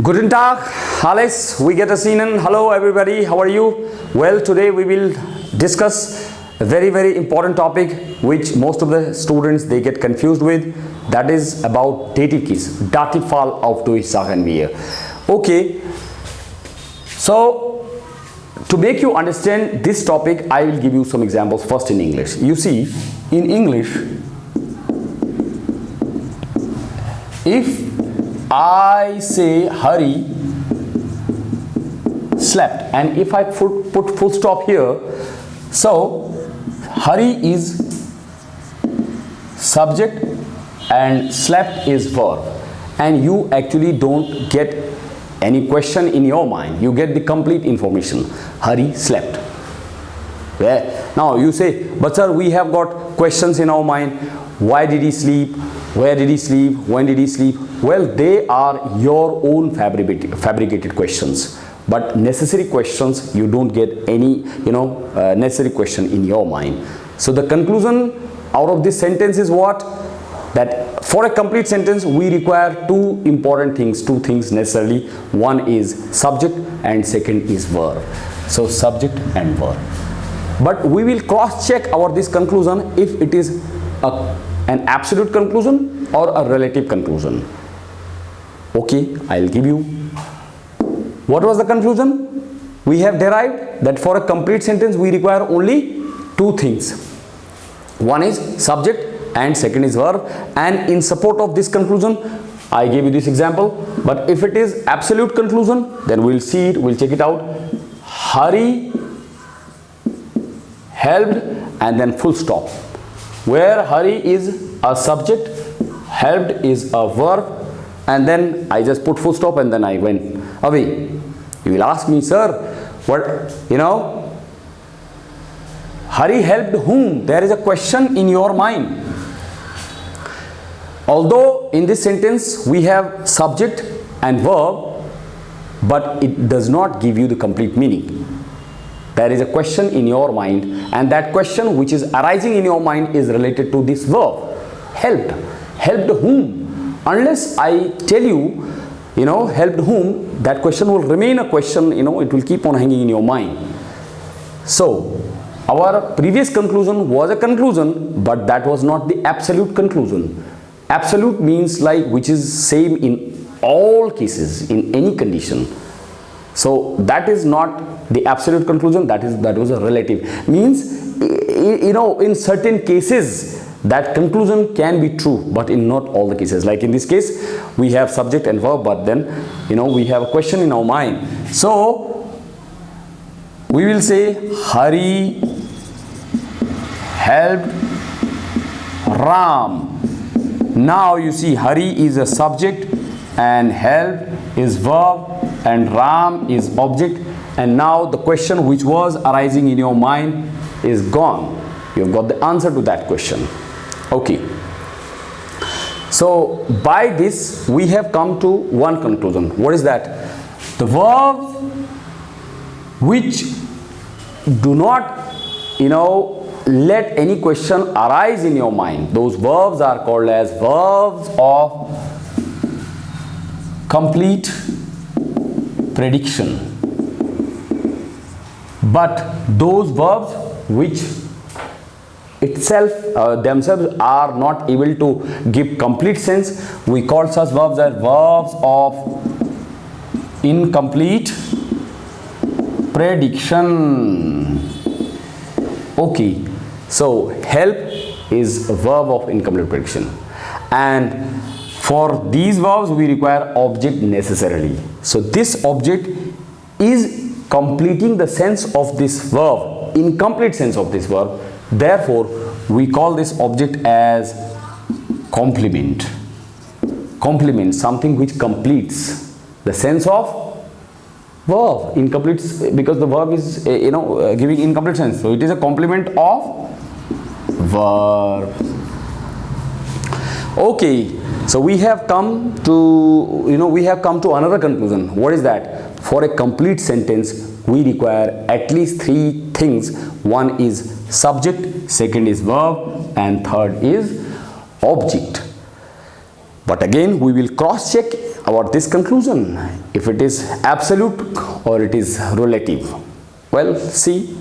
Guten Tag, alles, wie geht es Ihnen? Hello everybody, how are you? Well, today we will discuss a very important topic which most of the students they get confused with. That is about dative keys. Dative Fall auf durch sagen wir. Okay, so to make you understand this topic, I will give you some examples first in English. You see, in English, if I say Hari slept and if I put full stop here, so Hari is subject and slept is verb, and you actually don't get any question in your mind, you get the complete information. Hari slept. Yeah. Now you say, but sir, we have got questions in our mind. Why did he sleep? Where did he sleep? When did he sleep? Well, they are your own fabricated questions, but necessary questions you don't get any necessary question in your mind. So the conclusion out of this sentence is what? That for a complete sentence we require two things necessarily. One is subject and second is verb. So subject and verb. But we will cross check this conclusion if it is an absolute conclusion or a relative conclusion. Okay, I'll give you. What was the conclusion? We have derived that for a complete sentence we require only two things. One is subject and second is verb, and in support of this conclusion I gave you this example. But if it is absolute conclusion, then we'll see it, we'll check it out. Hari helped and then full stop. Where Hari is a subject, helped is a verb, and then I just put full stop and then I went away. You will ask me, sir, what, Hari helped whom? There is a question in your mind. Although in this sentence we have subject and verb, but it does not give you the complete meaning. There is a question in your mind, and that question which is arising in your mind is related to this verb. Helped. Helped whom? Unless I tell you, helped whom, that question will remain a question, it will keep on hanging in your mind. So, our previous conclusion was a conclusion, but that was not the absolute conclusion. Absolute means like which is same in all cases, in any condition. So that is not the absolute conclusion, that was a relative. Means, in certain cases that conclusion can be true, but in not all the cases. Like in this case, we have subject and verb, but then, we have a question in our mind. So, we will say, Hari helped Ram. Now you see, Hari is a subject and help is verb and Ram is object, and now the question which was arising in your mind is gone. You've got the answer to that question. Okay. So by this we have come to one conclusion. What is that? The verbs which do not let any question arise in your mind, those verbs are called as verbs of complete prediction. But those verbs which themselves are not able to give complete sense, we call such verbs as verbs of incomplete prediction. Okay, so help is a verb of incomplete prediction, and for these verbs we require object necessarily. So this object is completing the sense of this verb, incomplete sense of this verb. Therefore, we call this object as complement. Complement, something which completes the sense of verb. Incomplete because the verb is giving incomplete sense. So it is a complement of verb. Okay, so we have come to another conclusion. What is that? For a complete sentence we require at least three things. One is subject, second is verb, and third is object. But again we will cross check about this conclusion, if it is absolute or it is relative. Well, see,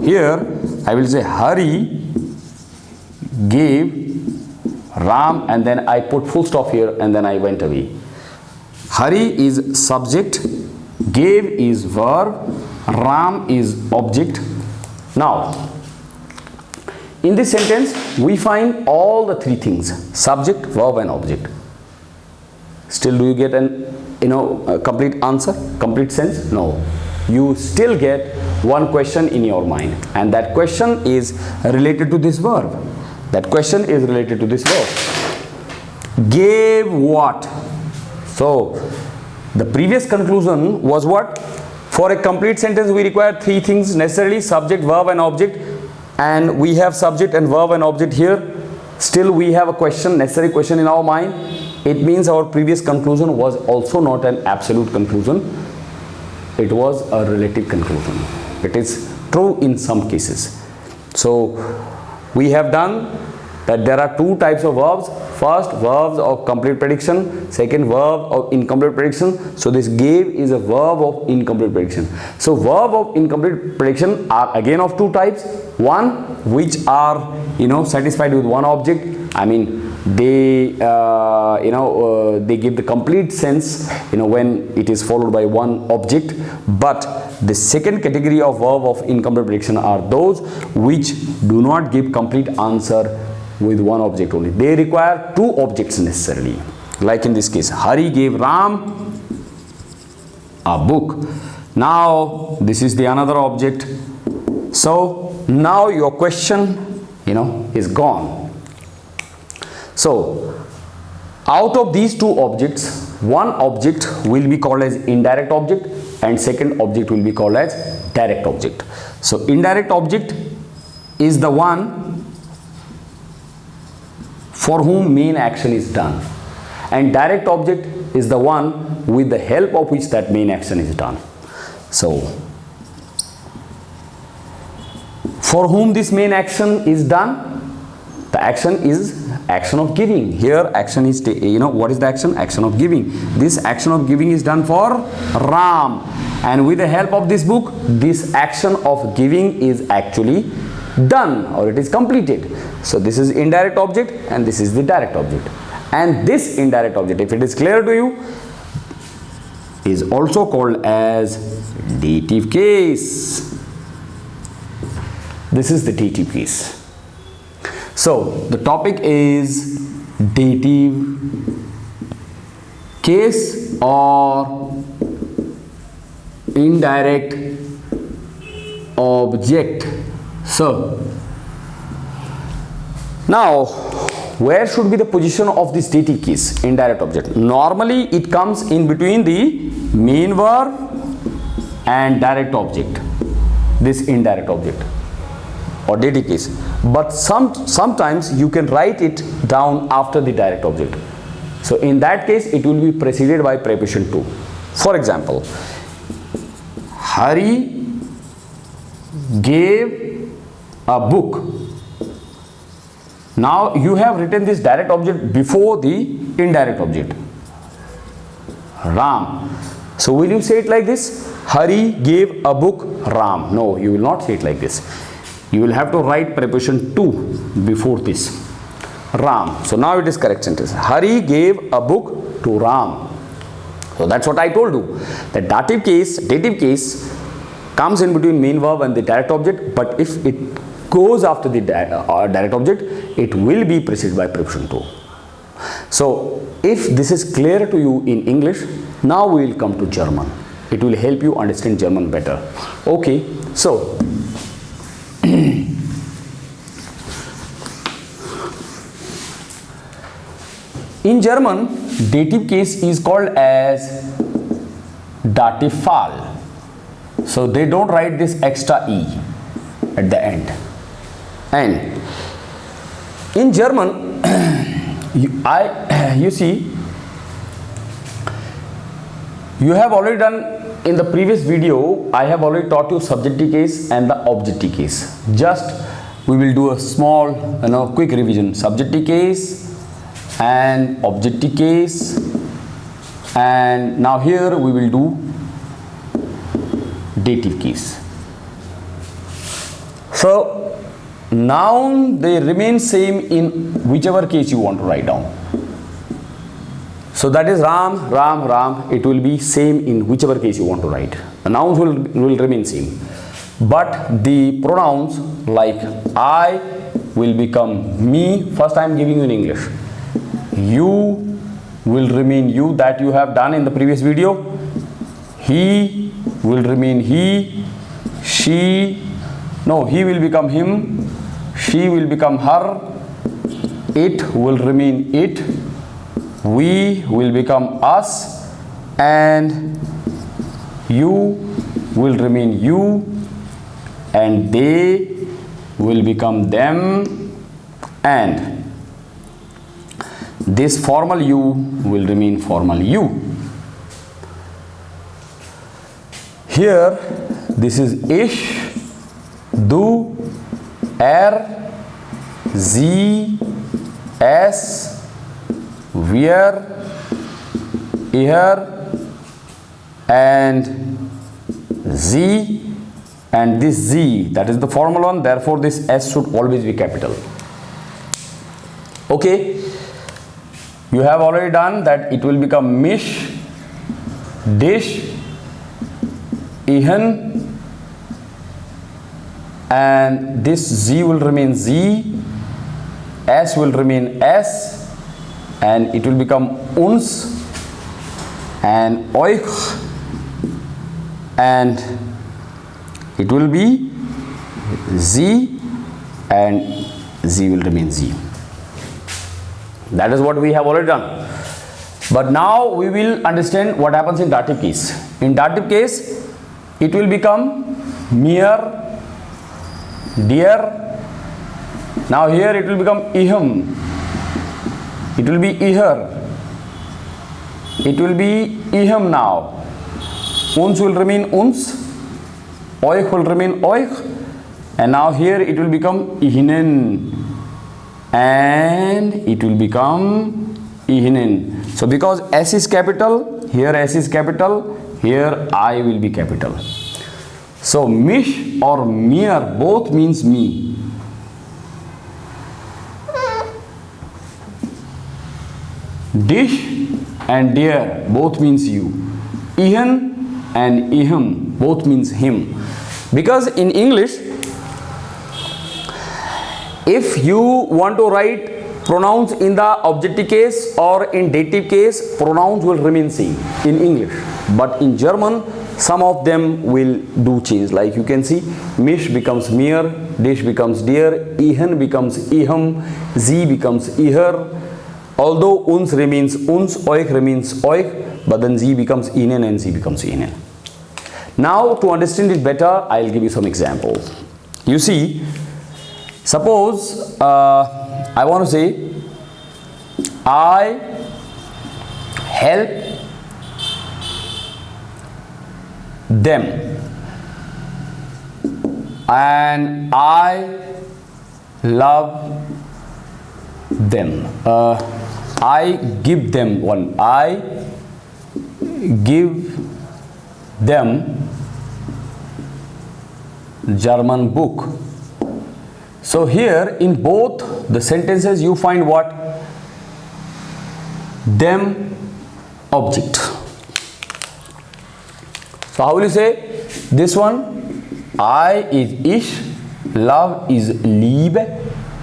here I will say Hari gave Ram, and then I put full stop here and then I went away. Hari is subject, gave is verb, Ram is object. Now, in this sentence, we find all the three things: subject, verb and object. Still, do you get an a complete answer, complete sense? No. You still get one question in your mind, and that question is related to this verb. That question is related to this verb. Gave what? So, the previous conclusion was what? For a complete sentence, we require three things necessarily: subject, verb and object. And we have subject and verb and object here. Still, we have a question, necessary question in our mind. It means our previous conclusion was also not an absolute conclusion. It was a relative conclusion. It is true in some cases. So, we have done that there are two types of verbs. First, verbs of complete prediction. Second, verb of incomplete prediction. So, this gave is a verb of incomplete prediction. So, verb of incomplete prediction are again of two types. One, which are satisfied with one object. I mean, they they give the complete sense when it is followed by one object. But the second category of verb of incomplete prediction are those which do not give complete answer with one object only. They require two objects necessarily. Like in this case, Hari gave Ram a book. Now this is the another object. So now your question is gone. So out of these two objects, one object will be called as indirect object and second object will be called as direct object. So indirect object is the one for whom main action is done, and direct object is the one with the help of which that main action is done. So for whom this main action is done, the action is action of giving. Here action is what is the action? Action of giving. This action of giving is done for Ram, and with the help of this book, this action of giving is actually done, or it is completed. So this is indirect object and this is the direct object. And this indirect object, if it is clear to you, is also called as dative case. This is the dative case. So the topic is dative case or indirect object. So now where should be the position of this dative case, indirect object? Normally it comes in between the main verb and direct object, this indirect object or dative case. But sometimes you can write it down after the direct object. So in that case it will be preceded by preposition to. For example, Hari gave a book. Now you have written this direct object before the indirect object, Ram. So will you say it like this? Hari gave a book Ram. No, you will not say it like this. You will have to write preposition to before this, Ram. So now it is correct sentence. Hari gave a book to Ram. So that's what I told you. The dative case comes in between main verb and the direct object, but if it goes after the direct object, it will be preceded by preposition to. So if this is clear to you in English, now we will come to German. It will help you understand German better. Okay, so in German, dative case is called as Dative Fall. So they don't write this extra E at the end. And in German, you see, you have already done in the previous video, I have already taught you subjective case and the objective case. Just we will do a small quick revision. Subjective case and objective case, and now here we will do dative case. So noun, they remain same in whichever case you want to write down. So that is Ram, Ram, Ram. It will be same in whichever case you want to write. The nouns will remain same. But the pronouns like I will become me. First I am giving you in English. You will remain you, that you have done in the previous video. He will remain he. She, no, he will become him. She will become her. It will remain it. We will become us, and you will remain you, and they will become them, and this formal you will remain formal you. Here this is ish, do, er, z, s, where, here, and z, and this z, that is the formal one, therefore this s should always be capital. Okay, you have already done that. It will become mish, dish, ihan, and this z will remain z, s will remain s, and it will become uns and oich, and it will be z, and z will remain z. That is what we have already done. But now we will understand what happens in dative case. In dative case, it will become mere, dear. Now here it will become ihum. It will be iher. It will be iham now. Uns will remain uns. Oich will remain oich. And now here it will become ihinen. And it will become ihinen. So because S is capital, here S is capital, here I will be capital. So mish or mere both means me. Dish and dear both means you. Ihan and iham both means him. Because in English, if you want to write pronouns in the objective case or in dative case, pronouns will remain same in English. But in German, some of them will do change. Like you can see, mish becomes mir, dish becomes dear, ihan becomes iham, z becomes iher. Although uns remains uns, oich remains oich, but then z becomes ihnen and z becomes ihnen. Now to understand it better, I'll give you some examples. You see, suppose I want to say I help them and I love them. I give them one. I give them German book. So here in both the sentences you find what? Them object. So how will you say this one? I is ich, love is liebe,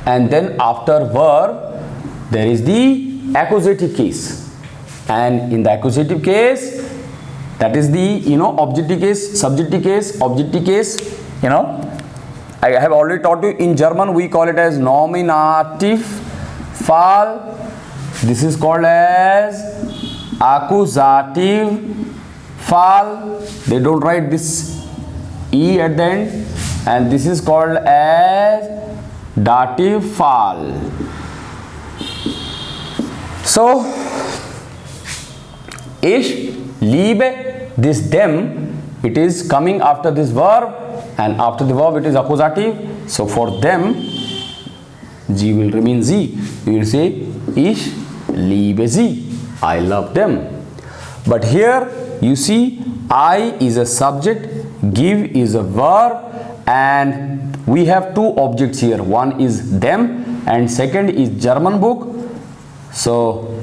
and then after verb there is the accusative case, and in the accusative case, that is the objective case, subjective case, objective case. I have already taught you in German we call it as nominative Fall. This is called as accusative Fall. They don't write this e at the end, and this is called as dative Fall. So ich liebe, this them, it is coming after this verb, and after the verb it is accusative. So for them, G will remain Z. You will say ich liebe sie. I love them. But here you see I is a subject, give is a verb, and we have two objects here. One is them and second is German book. So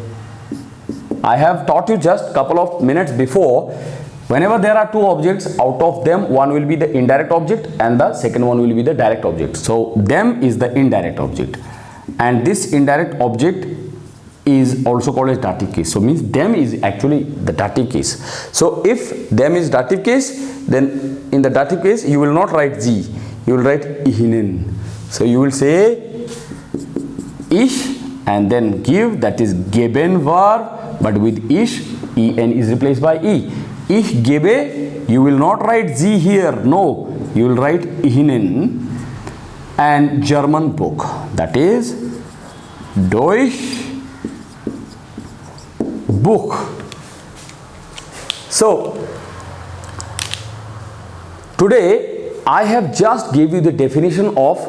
I have taught you just couple of minutes before, whenever there are two objects, out of them one will be the indirect object and the second one will be the direct object. So them is the indirect object, and this indirect object is also called as dative case. So means them is actually the dative case. So if them is dative case, then in the dative case you will not write sie, you will write ihnen. So you will say ich and then give, that is geben verb, but with ish, en is replaced by e. Ich gebe, you will not write sie here, no, you will write ihnen. And German book, that is Deutsch book. So today I have just gave you the definition of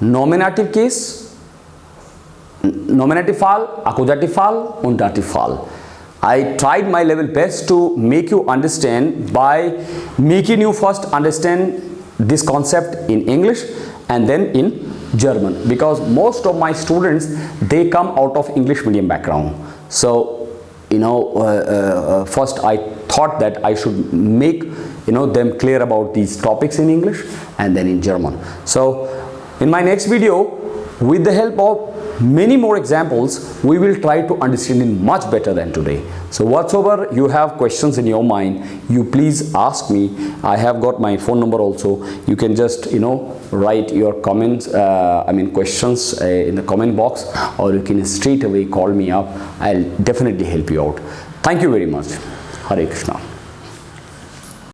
nominative case, nominative Fall, Akkusativ Fall und Dativ Fall. I tried my level best to make you understand by making you first understand this concept in English and then in German, because most of my students, they come out of English medium background. So first I thought that I should make them clear about these topics in English and then in German. So in my next video, with the help of many more examples, we will try to understand it much better than today. So whatsoever you have questions in your mind, you please ask me. I have got my phone number also. You can just write your comments, questions in the comment box, or you can straight away call me up. I'll definitely help you out. Thank you very much. Hare Krishna.